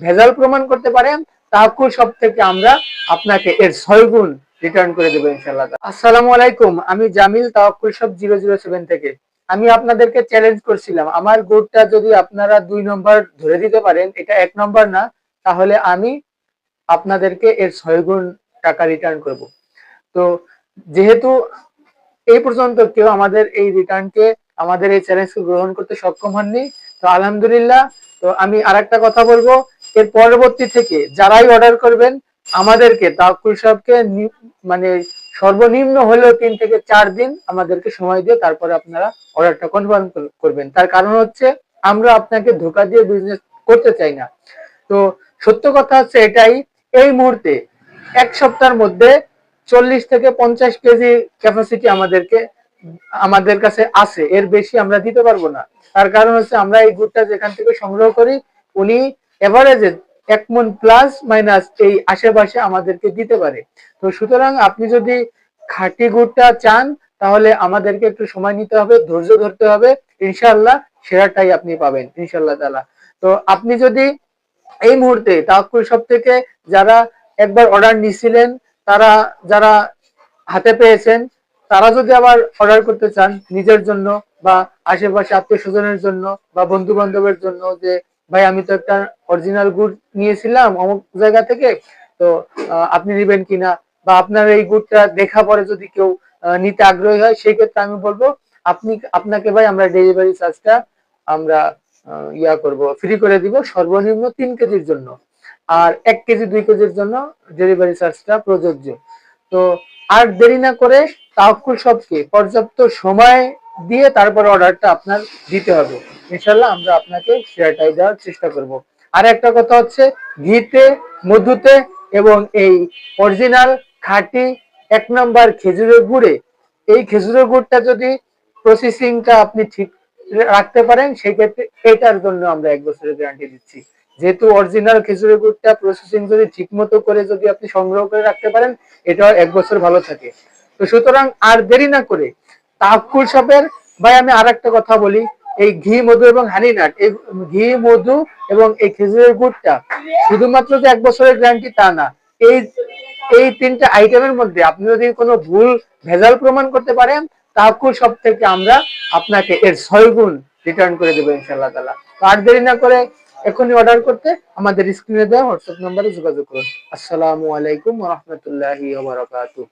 ভেজাল প্রমাণ করতে পারেন, তাওয়াক্কুল শপ থেকে আমরা আপনাকে এর 6 গুণ রিটার্ন করে দেবো ইনশাআল্লাহ। আসসালামু আলাইকুম, আমি জামিল, তাওয়াক্কুল শপ 007 থেকে। আমি আপনাদেরকে চ্যালেঞ্জ করছিলাম, আমার গুড়টা যদি আপনারা 2 নম্বর ধরে দিতে পারেন, এটা 1 নম্বর না, তাহলে আমি আপনাদেরকে এর 6 গুণ টাকা রিটার্ন করব। তো যেহেতু এই পর্যন্ত কেউ আমাদের এই রিটার্নকে, আমাদের এই চ্যালেঞ্জকে গ্রহণ করতে সক্ষম হননি, তো আলহামদুলিল্লাহ। তো আমি আরেকটা কথা বলবো, এর পরবর্তী থেকে যারাই অর্ডার করবেন আমাদেরকে, তাওয়াক্কুল সাহেবকে মানে সর্বনিম্ন হলেও 3 থেকে 4 দিন আমাদেরকে সময় দিয়ে তারপরে আপনারা অর্ডারটা কনফার্ম করবেন। তার কারণ হচ্ছে আমরা আপনাকে ধোকা দিয়ে বিজনেস করতে চাই না। তো সত্য কথা হচ্ছে এটাই, এই মুহূর্তে 1 সপ্তাহের মধ্যে 40 থেকে 50 কেজি ক্যাপাসিটি আমাদের কাছে আছে, এর বেশি আমরা দিতে পারবো না। তার কারণ হচ্ছে আমরা এই গুড়টা যেখান থেকে সংগ্রহ করি, উনি এভারেজে 1 মণ প্লাস মাইনাস এই আশেপাশে আমাদেরকে দিতে পারে। তো সুতরাং আপনি যদি খাঁটি গুড়টা চান, তাহলে আমাদেরকে একটু সময় নিতে হবে, ধৈর্য ধরতে হবে, ইনশাআল্লাহ সেরাটাই আপনি পাবেন ইনশাআল্লাহ তাআলা। তো আপনি যদি এই মুহূর্তে তাওয়াক্কুল শপ থেকে যারা একবার অর্ডার নিছিলেন, তারা যারা হাতে পেয়েছেন, তারা যদি আবার অর্ডার করতে চান নিজের জন্য বা আশেপাশে আত্মীয় স্বজনের জন্য বা বন্ধু বান্ধবের জন্য, যে ভাই আমি তো একটা অরিজিনাল গুড় নিয়েছিলাম অমুক জায়গা থেকে, তো আপনি নেবেন কিনা, বা আপনার এই গুড়টা দেখা পরে যদি কেউ নিতে আগ্রহী হয়, সেই ক্ষেত্রে আমি বলবো আপনাকে ভাই আমরা ডেলিভারি চার্জটা আমরা করব, ফ্রি করে দিব সর্বনিম্ন 3 কেজির জন্য। আর 1 কেজি 2 কেজির জন্য ডেলিভারি চার্জটা প্রযোজ্য। তো আর দেরি না করে তাওয়াক্কুল শপকে পর্যাপ্ত সময় দিয়ে তারপর অর্ডারটা আপনার দিতে হবে, ইনশাআল্লাহ আমরা আপনাকে শেয়ারটাই দেওয়ার চেষ্টা করব। আর একটা কথা হচ্ছে, ঘিতে, মধুতে এবং এই অরিজিনাল খাঁটি 1 নাম্বার খেজুরের গুড়ে, এই খেজুরের গুড়টা যদি প্রসেসিংটা আপনি ঠিক রাখতে পারেন, সেই ক্ষেত্রে এটার জন্য আমরা 1 বছরের গ্যারান্টি দিচ্ছি। যেহেতু অরিজিনাল খেজুরের গুড়টা প্রসেসিং যদি ঠিক মতো করে যদি আপনি সংগ্রহ করে রাখতে পারেন, এটাও 1 বছর ভালো থাকে। তো সুতরাং আর দেরি না করে তাওয়াক্কুল শপের, ভাই আমি আরেকটা কথা বলি, এই ঘি, মধু এবং হানি নাট, এই ঘি, মধু এবং এই খেজুরের গুড়টা শুধুমাত্র যে 1 বছরের গ্যারান্টি তা না, এই এই 3টা আইটেমের মধ্যে আপনি যদি কোনো ভুল ভেজাল প্রমাণ করতে পারেন, তাওয়াক্কুল শপ থেকে আমরা আপনাকে এর 6 গুণ রিটার্ন করে দেবো ইনশাআল্লাহ তাআলা। তো আর দেরি না করে এখনই অর্ডার করতে আমাদের স্ক্রিনে দেওয়া হোয়াটসঅ্যাপ নম্বরে যোগাযোগ করুন। আসসালামু আলাইকুম ওয়া রাহমাতুল্লাহি ওয়া বারাকাতুহু।